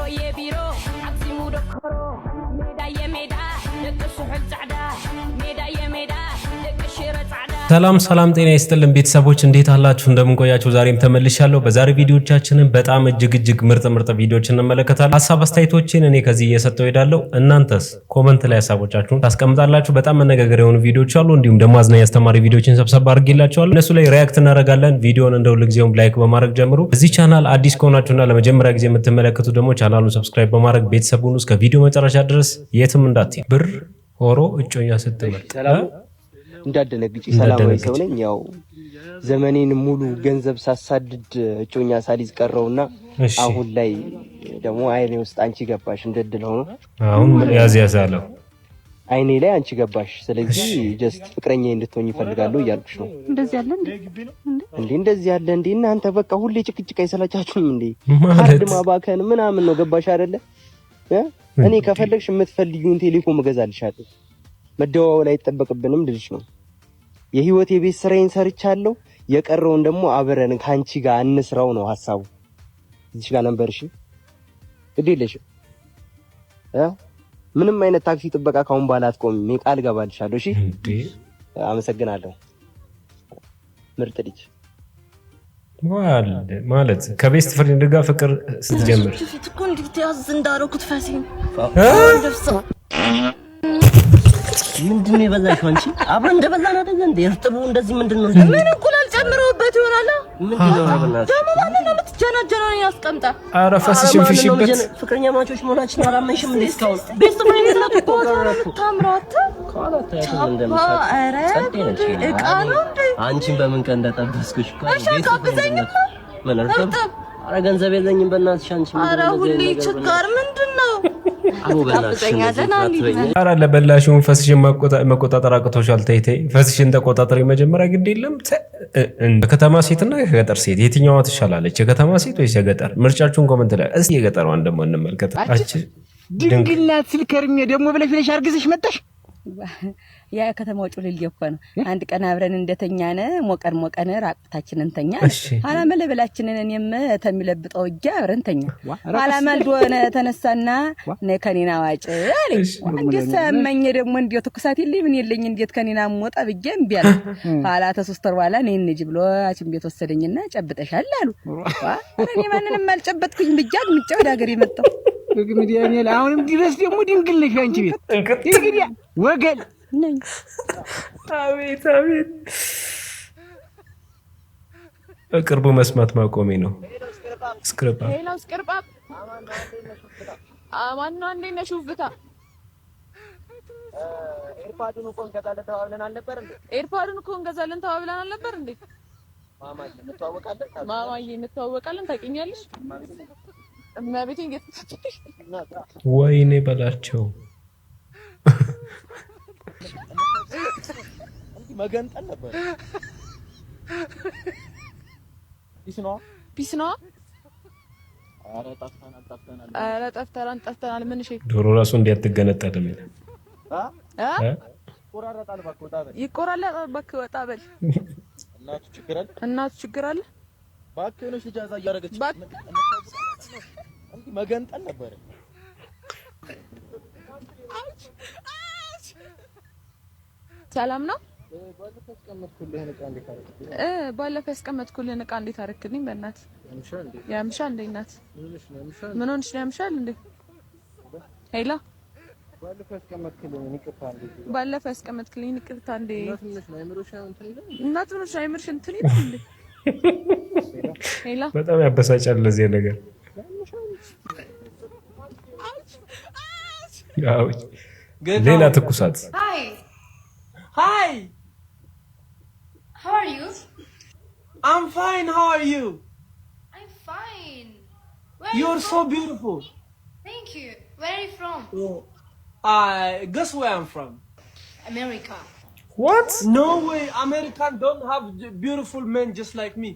يبيرو عكسيمو دكرو ميدا يميدا دكسو حل صعدا ميدا يميدا دكشير صعدا ሰላም ጤና ይስጥልን ቤተሰቦች እንዴት አላችሁ እንደምን ቆያችሁ ዛሬም ተመልሻለሁ በዛሬ ቪዲዮቻችንን በጣም እጅግ ምርጥ ቪዲዮችን እንመለከታለን ሐሳብ አስተያየቶችን እኔ ከዚህ እየሰጠው ሄዳለሁ እናንተስ ኮሜንት ላይ ሐሳቦቻችሁን ታስቀምጣላችሁ በጣም መነጋገር የሆኑ ቪዲዮዎች አሉ እንዲሁም ደግሞ አዝናኝ አስተማሪ ቪዲዮችን ሰብሰብ አድርጌላችኋለሁ እነሱ ላይ ሪአክት እናደርጋለን ቪዲዮውን እንደው ለጊዜውም ላይክ በማድረግ ጀምሩ እዚህ ቻናል አዲስ ከሆናችሁና ለመጀመሪያ ጊዜ የምትመለከቱ ደግሞ ቻናሉን ሰብስክራይብ በማድረግ ቤተሰቡን እስከ ቪዲዮ መጨረሻ ድረስ የትም እንዳትይ ብር ሆሮ እጮኛ ስትመርጥ እንዳደነግጪ ሰላማዊ ሰው ነኝ ያው ዘመኔን ሙሉ ገንዘብ ሳሳድድ እጮኛ ሳሊዝ ቀረውና አሁን ላይ ደግሞ አይኔ ውስጥ አንቺ ገባሽ እንደድለው ነው አሁን ያዛለው አይኔ ላይ አንቺ ገባሽ ስለዚህ ጀስት ፍቅረኛ እንድትሆኝ ይፈልጋለሁ እያልኩሽ ነው እንደዚህ ያለ እንደዚህ ያለ እንዴ እናንተ በቃ ሁሌ ጭቅጭቅ አይሰላቻችሁም እንዴ ካርድ ማባከን ምናምን ነው ገባሽ አይደለ እኔ ከፈለግሽ የምትፈልጊውን ቴሌፎን እገዛልሻለሁ መደዋወል አይጠበቅብንም ልልሽ ነው የህይወት የቤት ስራዬን ሰርቻለሁ የቀረውን ደግሞ አብረን ካንቺ ጋር እንስራው ነው ሐሳቡ እዚህ ጋር ነምበርሽ እዴለሽ ምንም አይነት ታክሲ ጥበቃ ካሁን በኋላ አትቆሚም ቃል ገባልሻለሁ እሺ አመሰግናለሁ ምርጥ ልጅ ማለት ከቤስት ፍሬንድ ጋር ፍቅር ስትጀምር ትኩን ዲቴልስ እንዳረኩት ፋሲን ምንድነው የበላሽ አንቺ አብረን እንደበላን አይደል እንዴ እርጥቡ እንደዚህ ምንድነው ምን እንቁላል ጨምረውበት ይሆናል ምንድነው አብረናት ደግሞ ማንን ነው የምትጀናጀነው ያስቀምጣ ኧረ ፈስሽን ፍሽበት ፍቅረኛ ማቾች መሆናችን አላመንሽም እንዴ እስካሁን ቤስት ፍሬንድ ነው ታምራት ካላታ እንደምታውቅ ኧረ እቃ ነው እንዴ አንቺን በምን ቀን እንደጠበስኩሽ ቤስት ፍሬንድ ምን እርጥብ ኧረ ገንዘብ የለኝም በእናትሽ አንቺ ኧረ ሁሌ ችግር ምንድነው አራ ለበላሽውን ፈስሽን መቆጣጠር አቅቶሻል ተይተይ ፈስሽን ተቆጣጠሪ መጀመሪያ ግድ የለም ከተማ ሴትና የገጠር ሴት የትኛዋ ትሻላለች የከተማ ሴት ወይስ የገጠር ምርጫችሁን ኮሜንት ላይ እስቲ የገጠሯን ደግሞ እንመልከት አቺ ድንግልናት ስልከርሜ ደግሞ ብለሽ አርግዝሽ መጣሽ ያ ከተማው ጩልል ይኮነ አንድ ቀን አብረን እንደተኛነ ሞቀን ራቅታችንን እንተኛ አላመለበላችንን እኔም ተሚለብጠው እጃ አብረን ተኛ አላማልዶነ ተነሳና ነከኒና ዋጭ አለኝ እንዴት ሰማኝ ደግሞ እንዴት ተኩሳት ይልኝ ምን ይልኝ እንዴት ከኒና ሞጣ ብዬም ቢያለ ኋላ ተሶስተር በኋላ ነኝ እንጂ ብሎ አችን ቤት ወሰደኝና ጨብጠሻል አሉ እኔ ማንንም አልጨበጥኩኝ ብጃግ ምጫ ወደ ሀገር የመጣው እንግዲህ እኔ አሁንም ድረስ ደግሞ ድንግል ነሽ አንቺ ቤት እንግዲህ ወገን ነኝ አቤት ቅርቡ መስማት ማቆሜ ነው ስክሪፕ ሄሎ ስክሪፕ አማን አንዴ ነሽውፍታ ኤርፓዱን እኮ እንገዛለን ተባብለን አልነበር እንዴ ማማዬ እንተዋወቃለን ታውቂኛለሽ እማቤቴን ገጥተሽ ወይኔ በላቸው መገንጠል ነበር ፒስ ነው ኧረ ጠፍተናል ምን እሺ ዶሮ ራሱ እንዲያትገነጠል ምን ቆራረጣል ባክ ወጣ በል ይቆራረጣል ባክ ወጣ በል እናቱ ችግር አለ ባክ ነው ጃዛ ያረጋች መገንጠል ነበር ሰላም ነው ባለፈው ያስቀመጥኩልህን ዕቃ እንዴት አረክልኝ በእናት ያምሻል እንዴ እናት ምን ሆነሽ ነው ያምሻል እንዴ ሄላ ባለፈው ያስቀመጥኩልህን ይቅርታ እንዴ እናት ምን ነው አይምርሽ እንትን ይላል እንዴ ሄላ በጣም ያበሳጫል ለዚህ ነገር ያው ሌላ ትኩሳት Hi. How are you? I'm fine. How are you? I'm fine. You're so beautiful. Thank you. Where are you from? Guess where I'm from? America. What? No way. Americans don't have beautiful men just like me.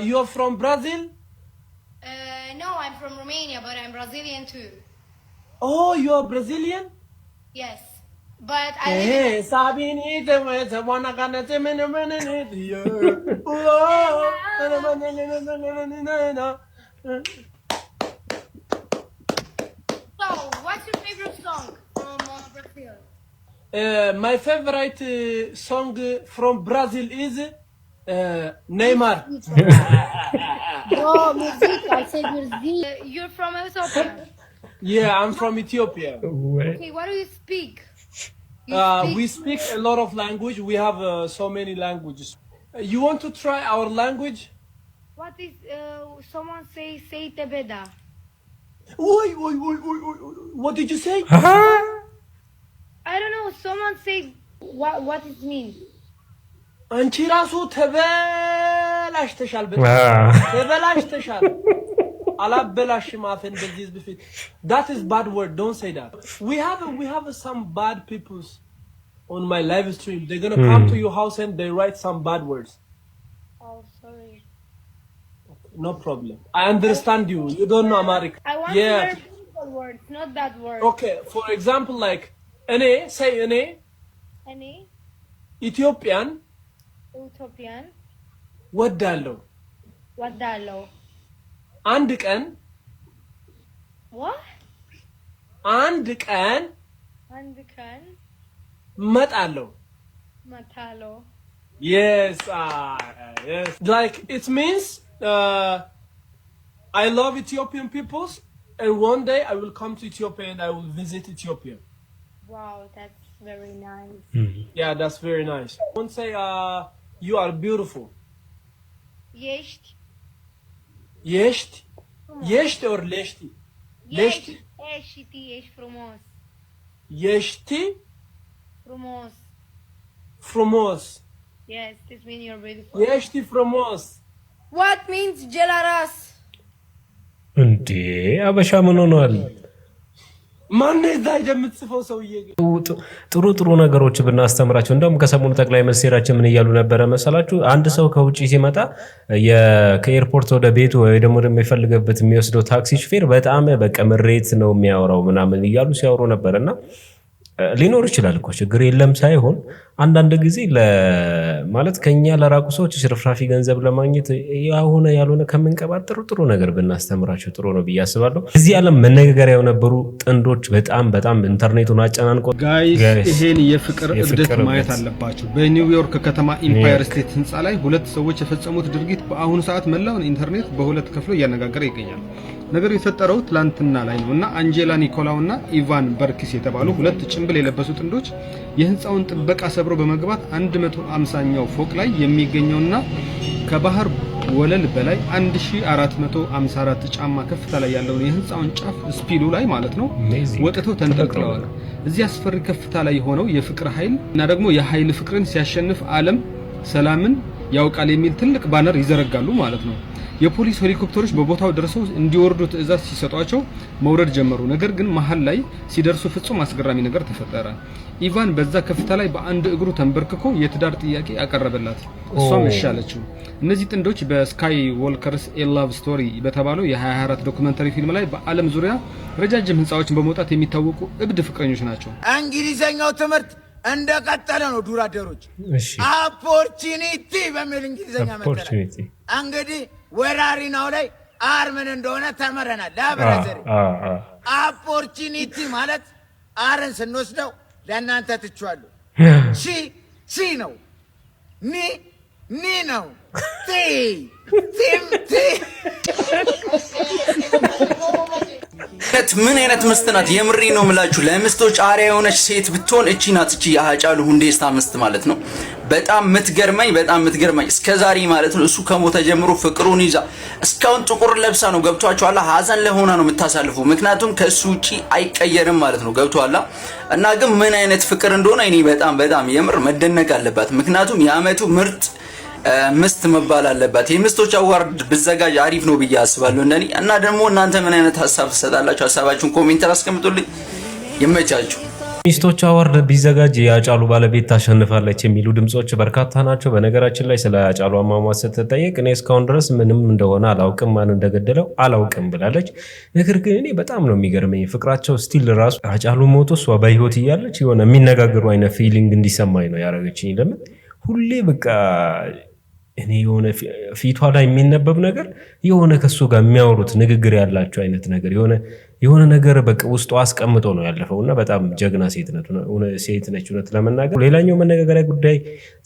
You're from Brazil? No, I'm from Romania, but I'm Brazilian too. Oh, you're Brazilian? Yes. But I Hey, Sabini, the way the one I got a minute. What's your favorite song from Brazil? My favorite song from Brazil is Neymar. No, music. I said music. You're from Ethiopia. Yeah, I'm from Ethiopia. Okay, what do you speak? We speak a lot of language. We have so many languages. You want to try our language? What is someone say tebeda? Oi. What did you say? I don't know. Someone say what it means. አንቺ ራሱ ተበላሽተሻል ተበላሽተሻል አላበላሽም አፈን በዚህ በፊት that is bad word, don't say that. We have some bad people on my live stream. They're going to come to your house and they write some bad words. Oh, sorry. No problem, I understand you don't know Amharic. I want to learn beautiful words, not that word. Okay, for example, like ene say ene Ethiopian ወዳለው አንድ ቀን መጣለው yes yes, like it means I love Ethiopian peoples and one day I will come to Ethiopia and I will visit Ethiopia. Wow, that's very nice. Yeah, that's very nice. Don't say you are beautiful. Yeshti or leshti? Yeshti frumos. Yes, this means you're beautiful. Yeshti frumos. What means jelaras? እንዴ አበሻ ምን ሆኗል? ማን እዛ የምትጽፈው ሰውዬ? ጥሩ ነገሮች ብናስተምራቸው። እንደውም ከሰሞኑ ጠቅላይ ሚኒስትራችን ምን እያሉ ነበረ መሰላችሁ? አንድ ሰው ከውጪ ሲመጣ ከኤርፖርት ወደ ቤቱ ወይ ደግሞ የሚፈልገበት የሚወስደው ታክሲ ሹፌር በጣም በቃ ምሬት ነው የሚያወራው ምናምን እያሉ ሲያወሩ ነበርና ሊኖር ይችላል እኮ ችግር የለም ሳይሆን አንዳንድ ጊዜ ማለት ከኛ ለራቁ ሰዎች ሽርፍራፊ ገንዘብ ለማግኘት ያልሆነ ከምንቀባጥሩ ጥሩ ነገር ብናስተምራቸው ጥሩ ነው ብዬ አስባለሁ። እዚህ ዓለም መነጋገሪያው ነበሩ ጥንዶች በጣም ኢንተርኔቱን አጨናንቆ ጋይስ ይሄን የፍቅር እብደት ማየት አለባችሁ። በኒውዮርክ ከተማ ኢምፓየር ስቴት ህንጻ ላይ ሁለት ሰዎች የፈጸሙት ድርጊት በአሁኑ ሰዓት መላውን ኢንተርኔት በሁለት ከፍሎ እያነጋገረ ይገኛል። ነገሩ የተፈጠረው ትላንትና ላይ ነውና አንጀላ ኒኮላውና ኢቫን በርኪስ የተባሉ ሁለት ጭንብል የለበሱ ጥንዶች የህንጻውን ጥበቃ ሰብሮ በመግባት 150ኛው ፎቅ ላይ የሚገኘውና ከባህር ወለል በላይ 1454 ጫማ ከፍታ ላይ ያለው የህንጻውን ጫፍ ስፒሉ ላይ ማለት ነው ወጥተው ተንጠልጥለዋል። እዚህ አስፈሪ ከፍታ ላይ ሆነው የፍቅር ኃይል እና ደግሞ የኃይል ፍቅርን ሲያሸንፍ ዓለም ሰላምን ያውቃል የሚል ትልቅ ባነር ይዘረጋሉ ማለት ነው። የፖሊስ ሄሊኮፕተሮች በቦታው ደርሰው እንዲወርዱ ትዕዛዝ ሲሰጧቸው መውረድ ጀመሩ። ነገር ግን መሃል ላይ ሲደርሱ ፍጹም አስገራሚ ነገር ተፈጠረ። ኢቫን በዛ ከፍታ ላይ በአንድ እግሩ ተንበርክኮ የትዳር ጥያቄ ያቀረበላት፣ እሷም እሺ አለችው። እነዚህ ጥንዶች በስካይ ዎከርስ ኤ ላቭ ስቶሪ በተባለው የ2024 ዶክመንተሪ ፊልም ላይ በዓለም ዙሪያ ረጃጅም ህንጻዎችን በመውጣት የሚታወቁ እብድ ፍቅረኞች ናቸው። እንግሊዘኛው ትምህርት እንደቀጠለ ነው። ዱራደሮች ኦፖርቹኒቲ በሚል እንግሊዘኛ መጣ። እንግዲህ ወራሪናው ላይ አርምን እንደሆነ ተመረናል። ለብራዘር ኦፖርቹኒቲ ማለት አርን ስንወስደው ለእናንተ ትችዋለሁ። ሲ ነው። ኒ ነው። ቲ ምን አይነት ምስት ናት? የምሬ ነው የምላችሁ። ለምስቶች አሪያ የሆነች ሴት ብትሆን እቺ ናት። እቺ የሃጫሉ ሁንዴሳ ምስት ማለት ነው። በጣም ምትገርመኝ እስከዛሬ ማለት ነው። እሱ ከሞተ ጀምሮ ፍቅሩን ይዛ እስካሁን ጥቁር ለብሳ ነው። ገብቷችኋል? ሀዘን ለሆና ነው የምታሳልፉ። ምክንያቱም ከሱ ውጪ አይቀየርም ማለት ነው። ገብቷላ? እና ግን ምን አይነት ፍቅር እንደሆነ እኔ በጣም የምር መደነቅ አለባት። ምክንያቱም የአመቱ ምርጥ ምስት መባል አለባት። የምስቶች አዋርድ ብዘጋጅ አሪፍ ነው ብዬ አስባለሁ እንደኔ። እና ደግሞ እናንተ ምን አይነት ሀሳብ ትሰጣላችሁ? ሀሳባችሁን ኮሜንት ላይ አስቀምጡልኝ። ይመቻችሁ። ሚስቶች አዋርድ ቢዘጋጅ የአጫሉ ባለቤት ታሸንፋለች የሚሉ ድምጾች በርካታ ናቸው። በነገራችን ላይ ስለ አጫሉ አሟሟት ስትጠየቅ እኔ እስካሁን ድረስ ምንም እንደሆነ አላውቅም፣ ማን እንደገደለው አላውቅም ብላለች። ነገር ግን እኔ በጣም ነው የሚገርመኝ ፍቅራቸው ስቲል ራሱ አጫሉ ሞቶ እሷ በህይወት እያለች የሆነ የሚነጋገሩ አይነት ፊሊንግ እንዲሰማኝ ነው ያደረገችኝ። ለምን ሁሌ በቃ እኔ የሆነ ፊቷ ላይ የሚነበብ ነገር የሆነ ከሱ ጋር የሚያወሩት ንግግር ያላቸው አይነት ነገር የሆነ ነገር በቃ ውስጡ አስቀምጦ ነው ያለፈውና በጣም ጀግና ሴት ነች እውነት ለመናገር። ሌላኛው መነጋገሪያ ጉዳይ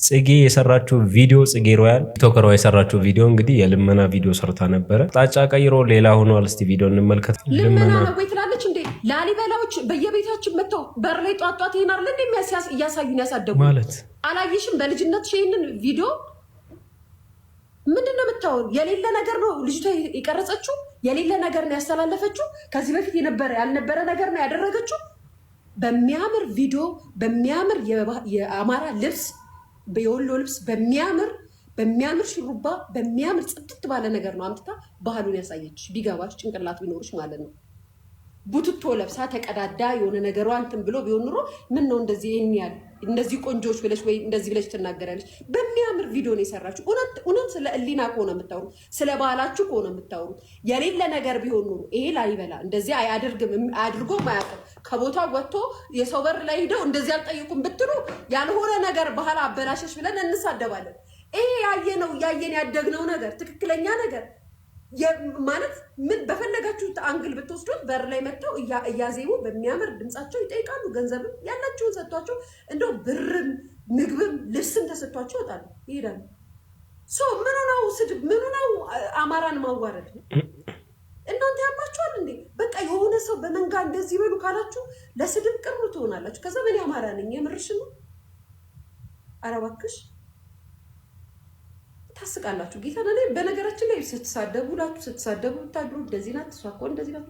ጽጌ የሰራችው ቪዲዮ፣ ጽጌ ሮያል ቲክቶከሯ የሰራችው ቪዲዮ እንግዲህ የልመና ቪዲዮ ሰርታ ነበረ። ጣጫ ቀይሮ ሌላ ሆኗል። እስቲ ቪዲዮ እንመልከት። ልመና ነው ወይ ትላለች እንዴ? ላሊበላዎች በየቤታችን መጥተው በር ላይ ጧጧት ይሄናል እንዴ እያሳዩን ያሳደጉ ማለት አላየሽም? በልጅነትሽ ይሄንን ቪዲዮ ምንድነው የምታወሩ? የሌለ ነገር ነው ልጅቷ የቀረጸችው፣ የሌለ ነገር ነው ያስተላለፈችው። ከዚህ በፊት ያልነበረ ነገር ነው ያደረገችው። በሚያምር ቪዲዮ፣ በሚያምር የአማራ ልብስ፣ የወሎ ልብስ፣ በሚያምር ሽሩባ፣ በሚያምር ጽድት ባለ ነገር ነው አምጥታ ባህሉን ያሳየች። ቢገባሽ ጭንቅላት ቢኖርሽ ማለት ነው። ቡትቶ ለብሳ ተቀዳዳ የሆነ ነገሯ እንትን ብሎ ቢሆን ኑሮ ምን ነው እንደዚህ ያል እንደዚህ ቆንጆች ብለሽ ወይ እንደዚህ ብለሽ ትናገራለሽ። በሚያምር ቪዲዮ ነው የሰራችሁ። እውነት ስለ እሊና ከሆነ የምታወሩት፣ ስለ ባህላችሁ ከሆነ የምታወሩት፣ የሌለ ነገር ቢሆን ኑሮ ይሄ ላሊበላ እንደዚህ አድርጎ ማያውቅም። ከቦታው ወጥቶ የሰው በር ላይ ሄደው እንደዚህ አልጠይቁም ብትሉ ያልሆነ ነገር ባህል አበላሸሽ ብለን እንሳደባለን። ይሄ ያየን ያደግነው ነገር ትክክለኛ ነገር ማለት ምን በፈለጋችሁት አንግል ብትወስዱት በር ላይ መጥተው እያዜሙ በሚያምር ድምጻቸው ይጠይቃሉ። ገንዘብም ያላችሁን ሰጥቷቸው እንደው ብርም ምግብም ልብስም ተሰጥቷቸው ይወጣሉ ይሄዳሉ። ምኑ ነው ስድብ? ምኑ ነው አማራን ማዋረድ? እናንተ ያማችኋል እንዴ? በቃ የሆነ ሰው በመንጋ እንደዚህ በሉ ካላችሁ ለስድብ ቅርብ ትሆናላችሁ። ከዛ በኔ አማራ ነኝ የምርሽ ነው። ኧረ እባክሽ ታስቃላችሁ። ጌታ ነው። በነገራችን ላይ ስትሳደቡ ታድሩ። እንደዚህ ናት እሷ እኮ እንደዚህ ናት።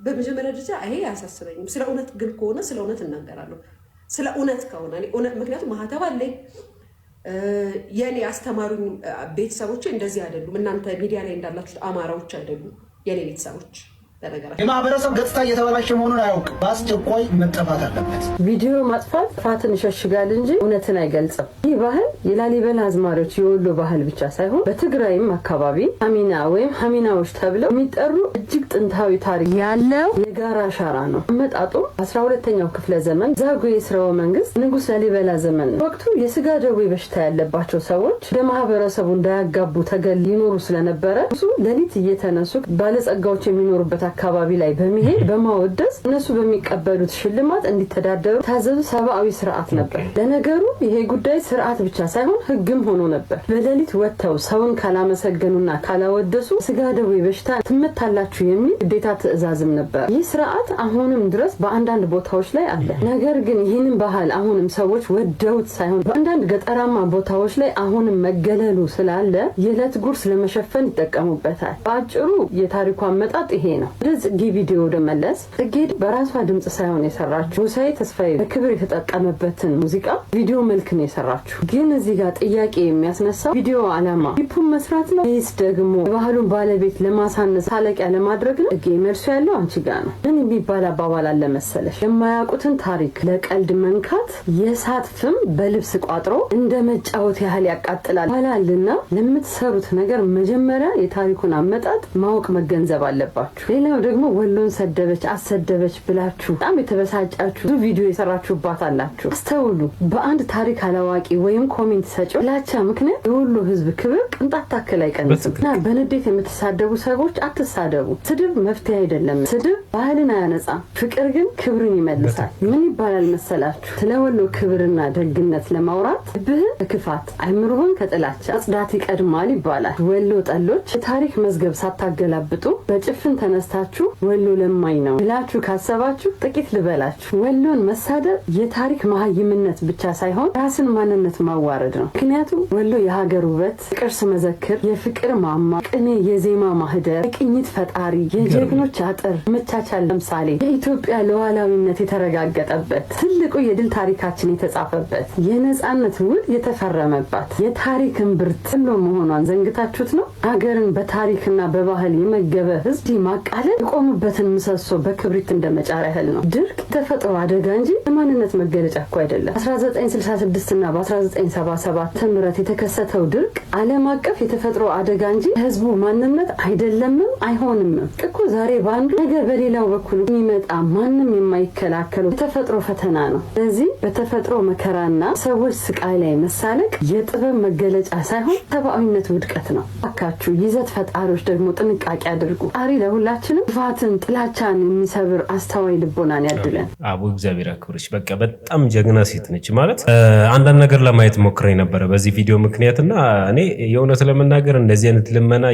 በመጀመሪያ ደረጃ ይሄ አያሳስበኝም። ስለ እውነት ግን ከሆነ ስለ እውነት እናገራለሁ። ስለ እውነት ከሆነ ምክንያቱም ማህተብ አለኝ። የኔ አስተማሩኝ ቤተሰቦች እንደዚህ አይደሉም። እናንተ ሚዲያ ላይ እንዳላችሁት አማራዎች አይደሉም የኔ ቤተሰቦች። የማህበረሰብ ገጽታ እየተበላሸ መሆኑን አያውቅም። በአስቸኳይ መጠፋት አለበት። ቪዲዮ ማጥፋት ጥፋትን ይሸሽጋል እንጂ እውነትን አይገልጽም። ይህ ባህል የላሊበላ አዝማሪዎች የወሎ ባህል ብቻ ሳይሆን በትግራይም አካባቢ ሀሚና ወይም ሀሚናዎች ተብለው የሚጠሩ እጅግ ጥንታዊ ታሪክ ያለው የጋራ አሻራ ነው። አመጣጡም 12ኛው ክፍለ ዘመን ዛጉዌ ስርወ መንግስት ንጉስ ላሊበላ ዘመን ነው። ወቅቱ የስጋ ደዌ በሽታ ያለባቸው ሰዎች ወደ ማህበረሰቡ እንዳያጋቡ ተገል ይኖሩ ስለነበረ እሱ ሌሊት እየተነሱ ባለጸጋዎች የሚኖሩበት አካባቢ ላይ በመሄድ በማወደስ እነሱ በሚቀበሉት ሽልማት እንዲተዳደሩ ታዘዙ ሰብአዊ ስርዓት ነበር። ለነገሩ ይሄ ጉዳይ ስርዓት ብቻ ሳይሆን ህግም ሆኖ ነበር። በሌሊት ወጥተው ሰውን ካላመሰገኑና ካላወደሱ ስጋ ደዌ በሽታ ትመታላችሁ የሚል ግዴታ ትዕዛዝም ነበር። ይህ ስርዓት አሁንም ድረስ በአንዳንድ ቦታዎች ላይ አለ። ነገር ግን ይህንን ባህል አሁንም ሰዎች ወደውት ሳይሆን በአንዳንድ ገጠራማ ቦታዎች ላይ አሁንም መገለሉ ስላለ የዕለት ጉርስ ለመሸፈን ይጠቀሙበታል። በአጭሩ የታሪኩ አመጣጥ ይሄ ነው። ወደ ጽጌ ቪዲዮ ደመለስ። ጽጌ በራሷ ድምጽ ሳይሆን የሰራችው ሙሳዬ ተስፋዬ በክብር የተጠቀመበትን ሙዚቃ ቪዲዮ መልክ ነው የሰራችው። ግን እዚህ ጋር ጥያቄ የሚያስነሳው ቪዲዮ አላማ ሂፑን መስራት ነው ወይስ ደግሞ የባህሉን ባለቤት ለማሳነስ ታለቂያ ለማድረግ ነው? ጽጌ መልሱ ያለው አንቺ ጋር ነው። ምን የሚባል አባባል አለ መሰለሽ? የማያውቁትን ታሪክ ለቀልድ መንካት የእሳት ፍም በልብስ ቋጥሮ እንደ መጫወት ያህል ያቃጥላል ይባላልና ለምትሰሩት ነገር መጀመሪያ የታሪኩን አመጣጥ ማወቅ መገንዘብ አለባችሁ። ሌላው ደግሞ ወሎን ሰደበች አሰደበች ብላችሁ በጣም የተበሳጫችሁ ብዙ ቪዲዮ የሰራችሁባት አላችሁ። አስተውሉ። በአንድ ታሪክ አላዋቂ ወይም ኮሜንት ሰጪው ላቻ ምክንያት የወሎ ህዝብ ክብር ቅንጣት ታክል አይቀንስም እና በንዴት የምትሳደቡ ሰዎች አትሳደቡ። ስድብ መፍትሄ አይደለም። ስድብ ባህልን አያነጻም። ፍቅር ግን ክብርን ይመልሳል። ምን ይባላል መሰላችሁ? ስለ ወሎ ክብርና ደግነት ለማውራት ልብህን ከክፋት አይምሮህን ከጥላቻ አጽዳት ይቀድማል ይባላል። ወሎ ጠሎች የታሪክ መዝገብ ሳታገላብጡ በጭፍን ተነስታችሁ ወሎ ለማኝ ነው ብላችሁ ካሰባችሁ ጥቂት ልበላችሁ። ወሎን መሳደብ የታሪክ መሀይምነት ብቻ ሳይሆን ራስን ማንነት ማዋረድ ነው። ምክንያቱም ወሎ የሀገር ውበት፣ ቅርስ መዘክር፣ የፍቅር ማማ፣ ቅኔ፣ የዜማ ማህደር፣ የቅኝት ፈጣሪ፣ የጀግኖች አጥር፣ መቻቻል ለምሳሌ የኢትዮጵያ ሉዓላዊነት የተረጋገጠበት ትልቁ የድል ታሪካችን የተጻፈበት የነጻነት ውል የተፈረመባት የታሪክ እምብርት ወሎ መሆኗን ዘንግታችሁት ነው። ሀገርን በታሪክና በባህል የመገበ ህዝብ ማቃ ካለ የቆሙበትን ምሰሶ በክብሪት እንደመጫር ያህል ነው። ድርቅ ተፈጥሮ አደጋ እንጂ የማንነት መገለጫ እኮ አይደለም። 1966 እና በ1977 ተምረት የተከሰተው ድርቅ ዓለም አቀፍ የተፈጥሮ አደጋ እንጂ ህዝቡ ማንነት አይደለምም አይሆንም እኮ። ዛሬ ባንዱ ነገ በሌላው በኩል የሚመጣ ማንንም የማይከላከለው የተፈጥሮ ፈተና ነው። ስለዚህ በተፈጥሮ መከራና ሰዎች ስቃይ ላይ መሳለቅ የጥበብ መገለጫ ሳይሆን ሰብአዊነት ውድቀት ነው። አካቹ ይዘት ፈጣሪዎች ደግሞ ጥንቃቄ አድርጉ። ጣሪ ለሁላችንም ክፋትን፣ ጥላቻን የሚሰብር አስተዋይ ልቦናን ያድለን። አቡ እግዚአብሔር አክብርሽ። በቃ በጣም ጀግና ሴት ነች። ማለት አንዳንድ ነገር ለማየት ሞክሬ ነበረ በዚህ ቪዲዮ ምክንያትና እኔ የእውነት ለመናገር እንደዚህ አይነት ልመና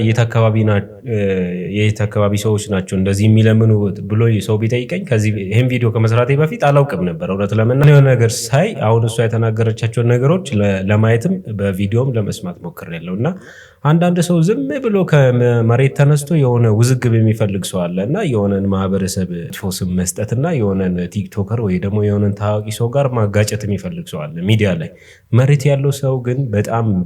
የት አካባቢ ሰዎች ናቸው እንደዚህ የሚለምኑ ብሎ ሰው ቢጠይቀኝ ከዚህ ይሄን ቪዲዮ ከመስራቴ በፊት አላውቅም ነበር። እውነት ለመናገር የሆነ ነገር ሳይ አሁን እሷ የተናገረቻቸውን ነገሮች ለማየትም በቪዲዮም ለመስማት ሞክሬያለሁና አንዳንድ ሰው ዝም ብሎ ከመሬት ተነስቶ የሆነ ውዝግብ የሚፈልግ ሰው አለና የሆነን ማህበረሰብ ፎስም መስጠትና የሆነን ቲክቶከር ወይ ደግሞ የሆነን ታዋቂ ሰው ጋር ማጋጨት የሚፈልግ ሰው አለ ሚዲያ ላይ። መሬት ያለው ሰው ግን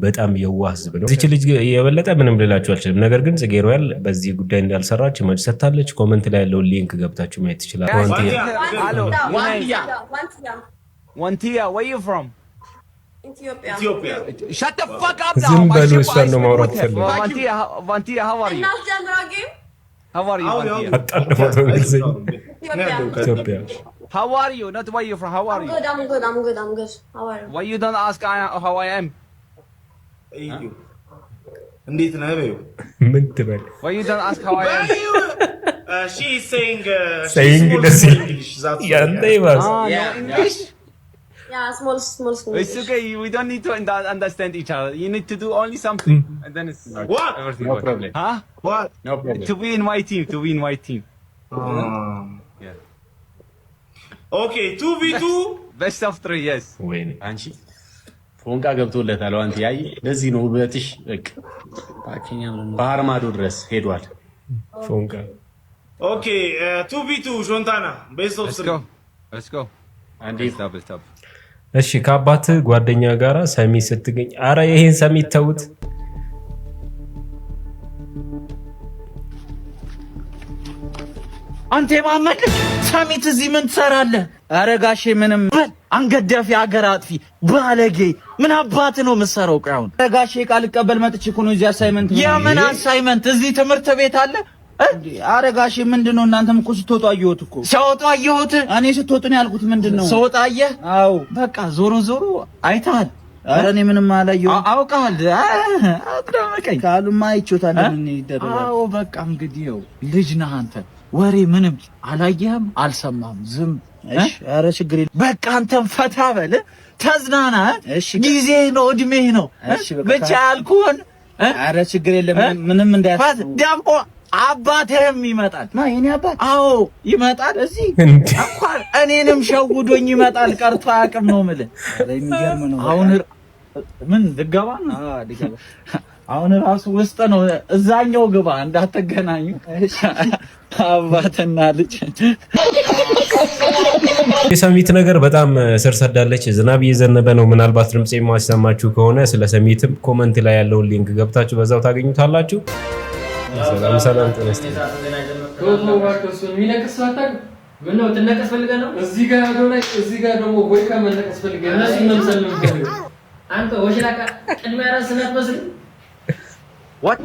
በጣም የዋህ ህዝብ ነው። እዚች ልጅ የበለጠ ምንም ልላችሁ አልችልም። ነገር ግን ጽጌ ሮያል በዚህ ጉዳይ እንዳልሰራች መልስ ሰጥታለች። ኮሜንት ላይ ያለውን ሊንክ ገብታችሁ ማየት ትችላላችሁ። Wantia, where you from? Ethiopia. Shut the fuck up now. ዝም በሉ እሷን ነው ማውራት ፈልግ። Wantia, how are you? How are you, Wantia? አጣጥፎት እንግሊዝኛ ኢትዮጵያ። How are you? Not where you from. How are you? I'm good. How are you? Why you don't ask how I am? እንዴት ነህ በይው። ምን ትበል? Why you don't ask how I am? She is saying English. ያንተ ይባስ English? Yeah, small school. It's okay. We don't need to understand each other. You need to do only something, and then it's What? everything. No problem. Huh? What? No problem. To be in my team. Yeah. Okay, 2v2. Best of 3, yes. ወይኔ አንቺ ፎንቃ ገብቶለታል። አንተ ያይ ለዚህ ነው ውበትሽ በቃ ባኪኛ ባህር ማዶ ድረስ ሄዷል ፎንቃ። Okay, 2v2 ሾንታና best of 3. Let's go. አንዴ stop. እሺ ከአባት ጓደኛ ጋራ ሰሚ ስትገኝ፣ አረ ይሄን ሰሚ ተውት። አንተ ማመድ ሰሚት እዚህ ምን ትሰራለህ? አረ ጋሼ ምንም አንገዳፊ አገር አጥፊ ባለጌ ምን አባት ነው የምትሰራው? ቆይ አረ ጋሼ ቃል ቀበል መጥቼ እኮ ነው እዚህ አሳይመንት። የምን አሳይመንት? እዚህ ትምህርት ቤት አለ። አረ ጋሼ ምንድነው? እናንተም እኮ ስትወጡ አየሁት እኮ። ሲወጡ አየሁት? እኔ ስትወጡ ነው ያልኩት። ምንድነው ስወጣ አየህ? አዎ በቃ ዞሮ አይተሃል። አረ እኔ ምንም አላየሁም። አውቃል አጥራመቀኝ ካሉማ አይቾታል። ምን ይደረጋል? አዎ በቃ እንግዲህ ነው ልጅ ነህ አንተ። ወሬ ምንም አላየህም አልሰማም ዝም። እሺ አረ ችግር የለም በቃ አንተም ፈታ በል ተዝናና። እሺ ጊዜ ነው እድሜ ነው። እሺ ብቻ ያልኩህን። አረ ችግር የለም ምንም እንዳያት ደምቆ አባቴም ይመጣል። ማ የኔ አባት? አዎ ይመጣል። እዚህ እንኳን እኔንም ሸውዶኝ ይመጣል። ቀርቶ አያውቅም ነው የምልህ። የሚገርም ነው። አሁን ምን ልገባ ነው? ልገባ አሁን ራሱ ውስጥ ነው። እዛኛው ግባ እንዳትገናኙ። አባትና ልጅ የሰሚት ነገር በጣም ስር ሰዳለች። ዝናብ እየዘነበ ነው። ምናልባት ድምጽ የማይሰማችሁ ከሆነ ስለ ሰሚትም ኮሜንት ላይ ያለውን ሊንክ ገብታችሁ በዛው ታገኙታላችሁ። ሰላም ተነስተ ምን ነው ትነቀስ ፈልገህ ነው? እዚህ ጋር ያለው ላይ እዚህ ጋር ደግሞ ወይ ከመነቀስ ፈልገህ እነሱ መምሰል ነው ፈልገህ አንተ ወሽላካ ቅድሚያ ራስህን አትመስል። what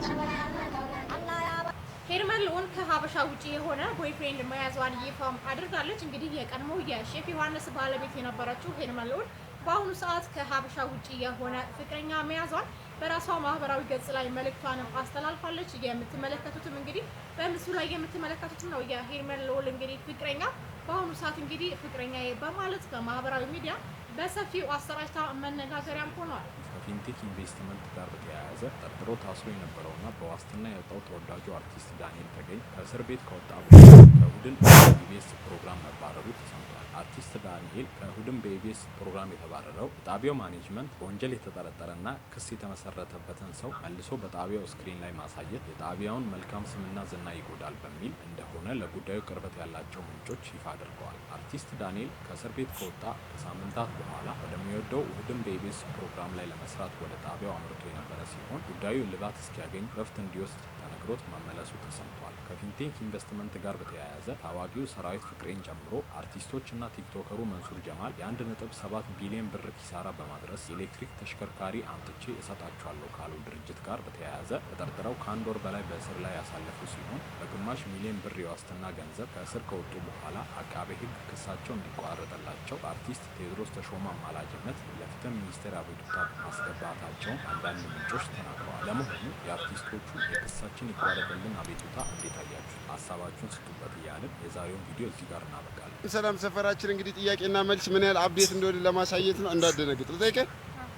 ሄርሜላን ከሀበሻ ውጪ የሆነ ቦይፍሬንድ መያዟን ይፋ አድርጋለች። እንግዲህ የቀድሞው የሼፍ ዮሐንስ ባለቤት የነበረችው ሄርሜላን በአሁኑ ሰዓት ከሀበሻ ውጪ የሆነ ፍቅረኛ መያዟን በራሷ ማህበራዊ ገጽ ላይ መልእክቷን አስተላልፋለች። የምትመለከቱትም እንግዲህ በምስሉ ላይ የምትመለከቱት ነው። የሄርሜላን እንግዲህ ፍቅረኛ በአሁኑ ሰዓት እንግዲህ ፍቅረኛዬ በማለት በማህበራዊ ሚዲያ በሰፊው አሰራጭታ መነጋገሪያም ሆኗል። ከፊንቴክ ኢንቨስትመንት ጋር በተያያዘ ጠርጥሮ ታስሮ የነበረውና በዋስትና የወጣው ተወዳጁ አርቲስት ዳንኤል ተገኝ ከእስር ቤት ከወጣ በኋላ ከቡድን ኢቢኤስ ፕሮግራም መባረሩ ተሰምቷል። አርቲስት ዳንኤል ከእሁድም በኢቢኤስ ፕሮግራም የተባረረው የጣቢያው ማኔጅመንት በወንጀል የተጠረጠረና ክስ የተመሰረተበትን ሰው መልሶ በጣቢያው ስክሪን ላይ ማሳየት የጣቢያውን መልካም ስምና ዝና ይጎዳል በሚል እንደሆነ ለጉዳዩ ቅርበት ያላቸው ምንጮች ይፋ አድርገዋል። አርቲስት ዳንኤል ከእስር ቤት ከወጣ ከሳምንታት በኋላ ወደሚወደው እሁድም በኢቢኤስ ፕሮግራም ላይ ለመስራት ወደ ጣቢያው አምርቶ የነበረ ሲሆን ጉዳዩ እልባት እስኪያገኝ ረፍት እንዲወስድ ተነግሮት መመለሱ ተሰምቷል። ከፊንቴክ ኢንቨስትመንት ጋር በተያያዘ ታዋቂው ሰራዊት ፍቅሬን ጨምሮ አርቲስቶችና ቲክቶከሩ መንሱር ጀማል የ1.7 ቢሊዮን ብር ኪሳራ በማድረስ የኤሌክትሪክ ተሽከርካሪ አምጥቼ እሰጣቸዋለሁ ካለው ድርጅት ጋር በተያያዘ ተጠርጥረው ከአንድ ወር በላይ በእስር ላይ ያሳለፉ ሲሆን በግማሽ ሚሊዮን ብር የዋስትና ገንዘብ ከእስር ከወጡ በኋላ አቃቤ ሕግ ክሳቸው እንዲቋረጥላቸው በአርቲስት ቴዎድሮስ ተሾመ አማላጅነት ለፍትህ ሚኒስቴር አቤቱታ ማስገባታቸውን አንዳንድ ምንጮች ተናግረዋል። ለመሆኑ የአርቲስቶቹ የክሳችን ይቋረጥልን አቤቱታ እንዴት አያችሁ? ሀሳባችሁን ስጡበት እያልን የዛሬውን ቪዲዮ እዚህ ጋር እናበቃለን። ሰላም ሰፈራችን እንግዲህ ጥያቄና መልስ ምን ያህል አፕዴት እንደሆነ ለማሳየት ነው። እንዳደነግጥ ልጠይቅህ።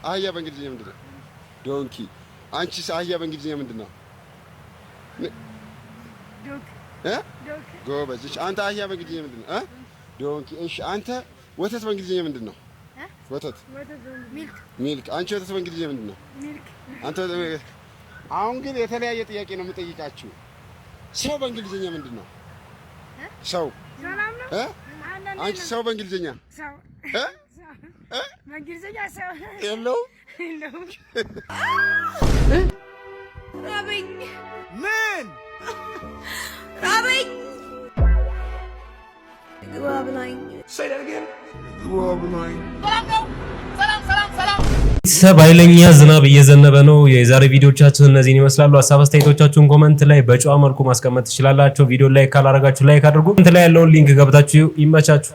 አህያ በእንግሊዝኛ ምንድን ነው? ዶንኪ። አንቺስ አህያ በእንግሊዝኛ ምንድን ነው? ጎበዝ። እሺ አንተ አህያ በእንግሊዝኛ ምንድን ነው? ዶንኪ። እሺ አንተ ወተት በእንግሊዝኛ ምንድን ነው? ወተት ሚልክ። አንቺ ወተት በእንግሊዝኛ ምንድን ነው? አንተ አሁን ግን የተለያየ ጥያቄ ነው የምጠይቃችሁ። ሰው በእንግሊዝኛ ምንድን ነው? ሰው አንቺ ሰው በእንግሊዝኛ በእንግሊዝኛ ሰው የለውም። ራበኝ። ምን ራበኝ? ግባ ብላኝ። ግባ ብላኝ። ቤተሰብ ኃይለኛ ዝናብ እየዘነበ ነው። የዛሬ ቪዲዮቻችን እነዚህን ይመስላሉ። ሀሳብ አስተያየቶቻችሁን ኮመንት ላይ በጨዋ መልኩ ማስቀመጥ ትችላላችሁ። ቪዲዮ ላይክ ካላረጋችሁ ላይክ አድርጉ። ኮመንት ላይ ያለውን ሊንክ ገብታችሁ ይመቻችሁ።